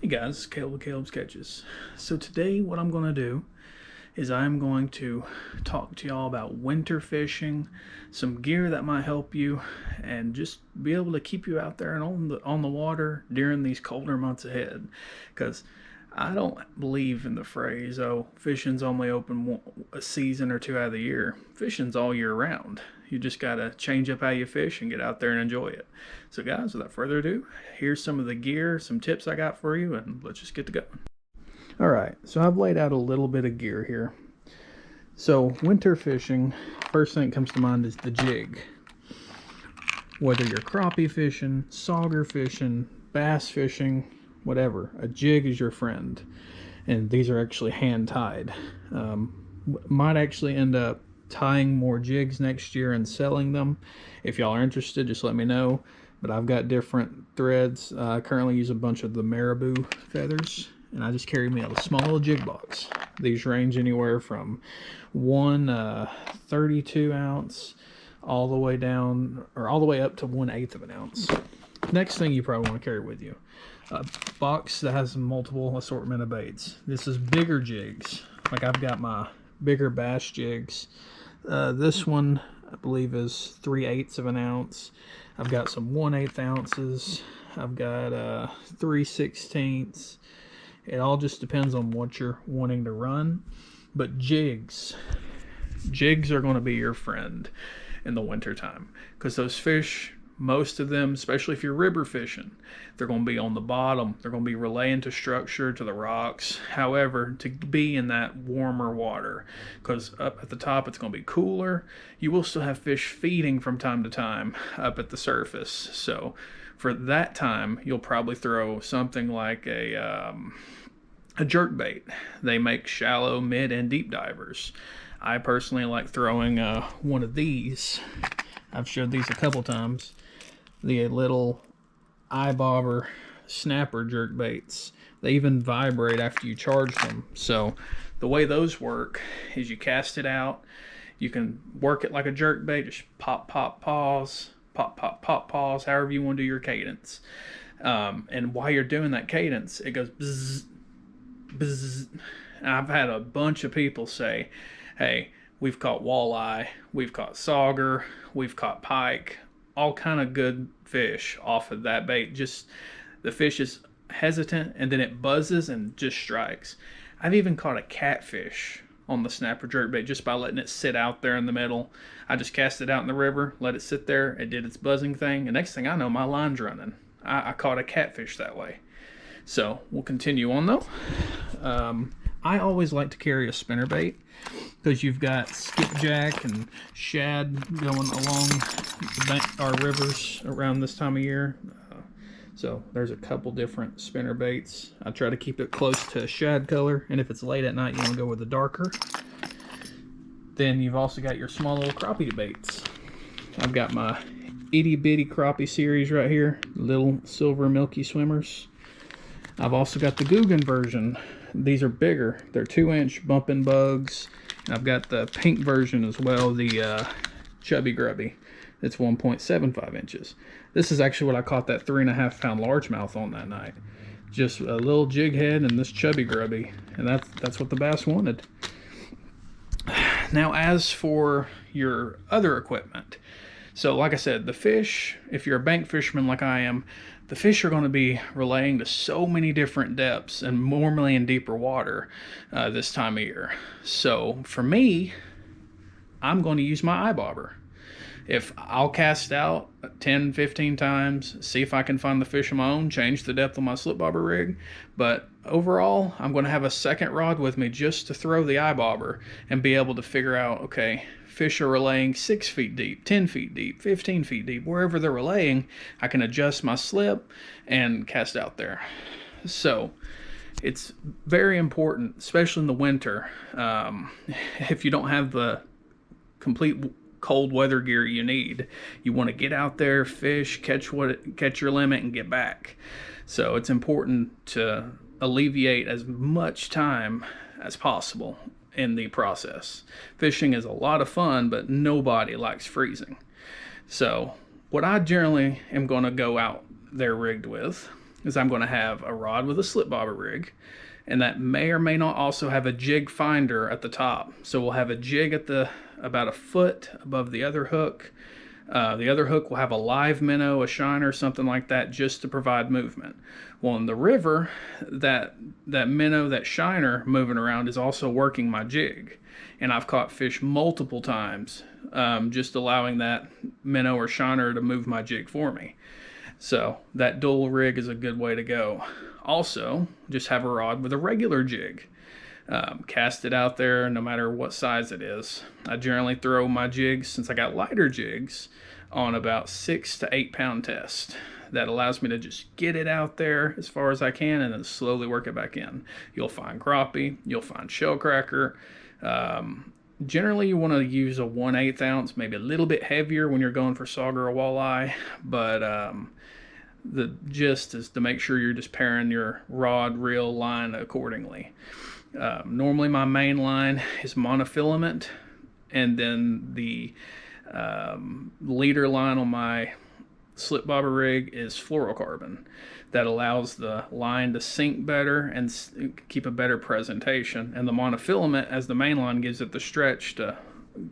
Hey guys, it's Caleb with Caleb's Catches. So today what I'm going to do is I'm going to talk to y'all about winter fishing, some gear that might help you, and just be able to keep you out there and on the water during these colder months ahead. Because I don't believe in the phrase, "Oh, fishing's only open a season or two out of the year." Fishing's all year round. You just gotta change up how you fish and get out there and enjoy it. So, guys, without further ado, here's some of the gear, some tips I got for you, and let's just get to going. All right, so I've laid out a little bit of gear here. So, winter fishing, first thing that comes to mind is the jig. Whether you're crappie fishing, sauger fishing, bass fishing, whatever, a jig is your friend. And these are actually hand tied. Might actually end up tying more jigs next year and selling them. If y'all are interested, just let me know. But I've got different threads. I currently use a bunch of the marabou feathers, and I just carry me a small little jig box. These range anywhere from one 32 ounce all the way down, or all the way up to 1/8 of an ounce. Next thing you probably want to carry with you, a box that has multiple assortment of baits. This is bigger jigs. Like I've got my bigger bass jigs. This one I believe is 3/8 of an ounce. I've got some 1/8 ounces. I've got 3/16. It all just depends on what you're wanting to run. But jigs are going to be your friend in the wintertime, because those fish, most of them, especially if you're river fishing, they're going to be on the bottom. They're going to be relaying to structure, to the rocks. However, to be in that warmer water, because up at the top it's going to be cooler. You will still have fish feeding from time to time up at the surface. So for that time, you'll probably throw something like a jerk bait. They make shallow, mid, and deep divers. I personally like throwing one of these. I've showed these a couple times. The little eye bobber snapper jerk baits. They even vibrate after you charge them. So the way those work is you cast it out. You can work it like a jerk bait. Just pop, pop, pause. Pop, pop, pop, pause. However you want to do your cadence. And while you're doing that cadence, it goes bzzz, bzzz. I've had a bunch of people say, hey, we've caught walleye, we've caught sauger, we've caught pike, all kind of good fish off of that bait. Just the fish is hesitant and then it buzzes and just strikes. I've even caught a catfish on the snapper jerkbait just by letting it sit out there in the middle. I just cast it out in the river, let it sit there, it did its buzzing thing, and next thing I know, my line's running. I caught a catfish that way. So we'll continue on though. I always like to carry a spinnerbait, because you've got skipjack and shad going along our rivers around this time of year. So there's a couple different spinner baits. I try to keep it close to shad color, and if it's late at night, you want to go with the darker. Then you've also got your small little crappie baits. I've got my itty bitty crappie series right here, little silver milky swimmers. I've also got the Googan version. These are bigger. They're 2-inch bumping bugs. And I've got the pink version as well, the chubby grubby. It's 1.75 inches. This is actually what I caught that 3.5 pound largemouth on that night. Just a little jig head and this chubby grubby, and that's what the bass wanted. Now, as for your other equipment, so like I said, the fish, if you're a bank fisherman like I am, the fish are going to be relaying to so many different depths and normally in deeper water this time of year. So for me, I'm going to use my eye bobber. If I'll cast out 10, 15 times, see if I can find the fish of my own, change the depth of my slip bobber rig. But overall, I'm going to have a second rod with me just to throw the eye bobber and be able to figure out, okay, fish are relaying 6 feet deep, 10 feet deep, 15 feet deep. Wherever they're relaying, I can adjust my slip and cast out there. So it's very important, especially in the winter. If you don't have the complete cold weather gear you need, you want to get out there, fish, catch your limit, and get back. So it's important to alleviate as much time as possible in the process. Fishing is a lot of fun, but nobody likes freezing. So what I generally am going to go out there rigged with is I'm going to have a rod with a slip bobber rig, and that may or may not also have a jig finder at the top. So we'll have a jig at the about a foot above the other hook. The other hook will have a live minnow, a shiner, something like that, just to provide movement. Well, in the river, that minnow, that shiner moving around is also working my jig. And I've caught fish multiple times just allowing that minnow or shiner to move my jig for me. So that dual rig is a good way to go. Also, just have a rod with a regular jig. Cast it out there no matter what size it is. I generally throw my jigs, since I got lighter jigs, on about 6 to 8 pound test. That allows me to just get it out there as far as I can and then slowly work it back in. You'll find crappie, you'll find shellcracker. Generally you want to use a 1/8 ounce, maybe a little bit heavier when you're going for sauger or walleye, but the gist is to make sure you're just pairing your rod, reel, line accordingly. Normally my main line is monofilament, and then the leader line on my slip bobber rig is fluorocarbon. That allows the line to sink better and keep a better presentation. And the monofilament, as the main line, gives it the stretch to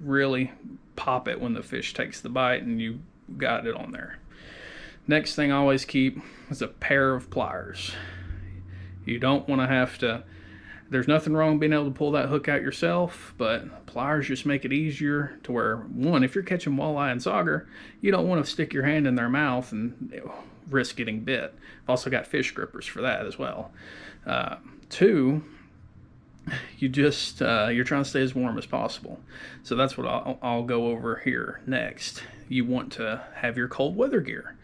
really pop it when the fish takes the bite and you got it on there. Next thing I always keep is a pair of pliers. You don't want to have to, there's nothing wrong being able to pull that hook out yourself, but pliers just make it easier to where, one, if you're catching walleye and sauger, you don't want to stick your hand in their mouth and risk getting bit. I've also got fish grippers for that as well. Two, you just you're trying to stay as warm as possible. So that's what I'll go over here next. You want to have your cold weather gear.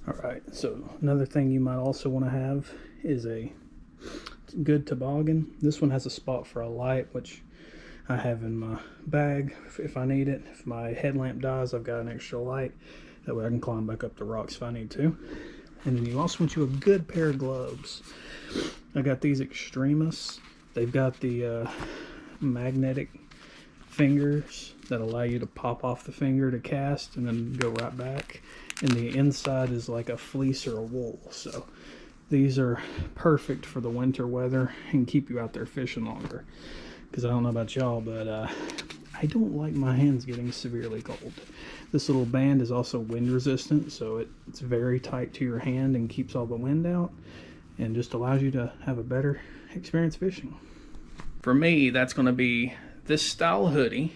All right, so another thing you might also want to have is a good toboggan. This one has a spot for a light, which I have in my bag if I need it. If my headlamp dies, I've got an extra light. That way I can climb back up the rocks if I need to. And then you also want you a good pair of gloves. I got these Extremis. They've got the magnetic fingers that allow you to pop off the finger to cast and then go right back. And the inside is like a fleece or a wool. So these are perfect for the winter weather and keep you out there fishing longer. Because I don't know about y'all, but I don't like my hands getting severely cold. This little band is also wind resistant, so it's very tight to your hand and keeps all the wind out and just allows you to have a better experience fishing. For me, that's going to be this style hoodie,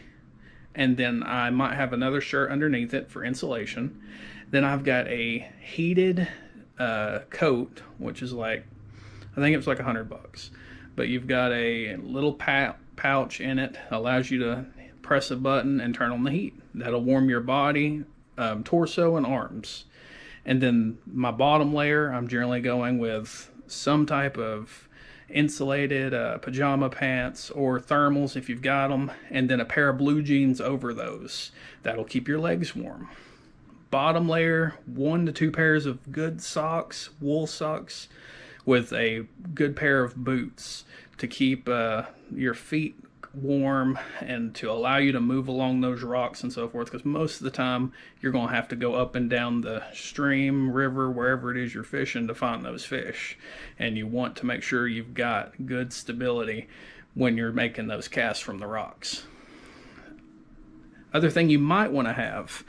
and then I might have another shirt underneath it for insulation. Then I've got a heated coat, which is like, I think it's like $100, but you've got a little pouch in it, allows you to press a button and turn on the heat. That'll warm your body, torso and arms. And then my bottom layer, I'm generally going with some type of insulated pajama pants or thermals if you've got them, and then a pair of blue jeans over those. That'll keep your legs warm. Bottom layer, 1 to 2 pairs of good socks, wool socks, with a good pair of boots to keep your feet warm and to allow you to move along those rocks and so forth, because most of the time you're going to have to go up and down the stream, river, wherever it is you're fishing to find those fish, and you want to make sure you've got good stability when you're making those casts from the rocks. Other thing you might want to have,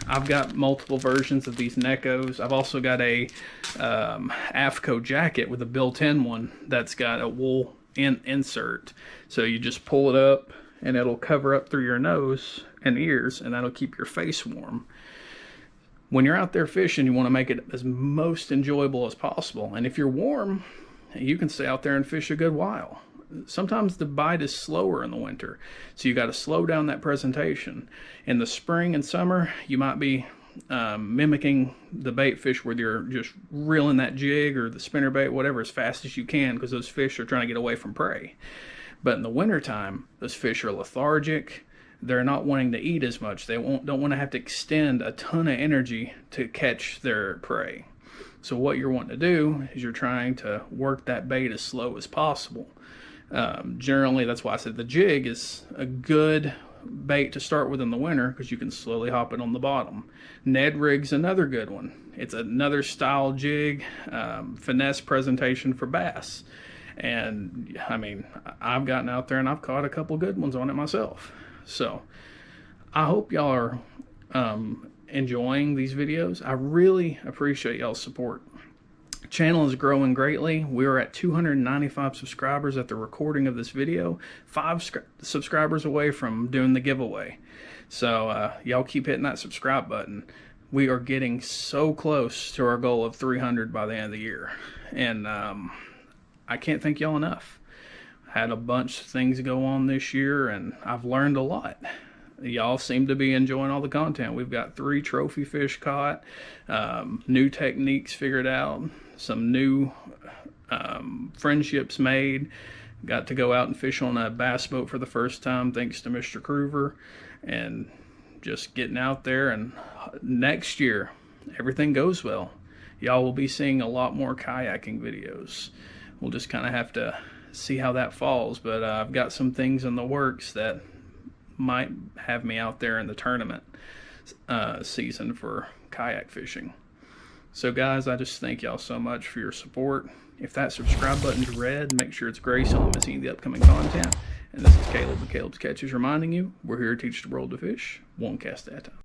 I've got multiple versions of these Neckos. I've also got a AFCO jacket with a built-in one that's got a wool insert. So you just pull it up and it'll cover up through your nose and ears, and that'll keep your face warm. When you're out there fishing, you want to make it as most enjoyable as possible. And if you're warm, you can stay out there and fish a good while. Sometimes the bite is slower in the winter, so you got to slow down that presentation. In the spring and summer, you might be mimicking the bait fish where you're just reeling that jig or the spinner bait, whatever, as fast as you can, because those fish are trying to get away from prey. But in the wintertime, those fish are lethargic. They're not wanting to eat as much. They don't want to have to extend a ton of energy to catch their prey. So what you're wanting to do is you're trying to work that bait as slow as possible. Generally, that's why I said the jig is a good bait to start with in the winter because you can slowly hop it on the bottom. Ned Rig's another good one. It's another style jig, finesse presentation for bass. And I mean, I've gotten out there and I've caught a couple good ones on it myself. So I hope y'all are enjoying these videos. I really appreciate y'all's support. Channel is growing greatly. We're at 295 subscribers at the recording of this video, 5 subscribers away from doing the giveaway. So y'all keep hitting that subscribe button. We are getting so close to our goal of 300 by the end of the year, and I can't thank y'all enough. Had a bunch of things go on this year, and I've learned a lot. Y'all seem to be enjoying all the content. We've got 3 trophy fish caught, new techniques figured out, some new friendships made. Got to go out and fish on a bass boat for the first time thanks to Mr. Groover, and just getting out there. And next year, everything goes well, y'all will be seeing a lot more kayaking videos. We'll just kind of have to see how that falls, but I've got some things in the works that might have me out there in the tournament season for kayak fishing. So guys, I just thank y'all so much for your support. If that subscribe button's red, make sure it's gray so I'm missing the upcoming content. And this is Caleb with Caleb's Catches reminding you, we're here to teach the world to fish, one cast at a time.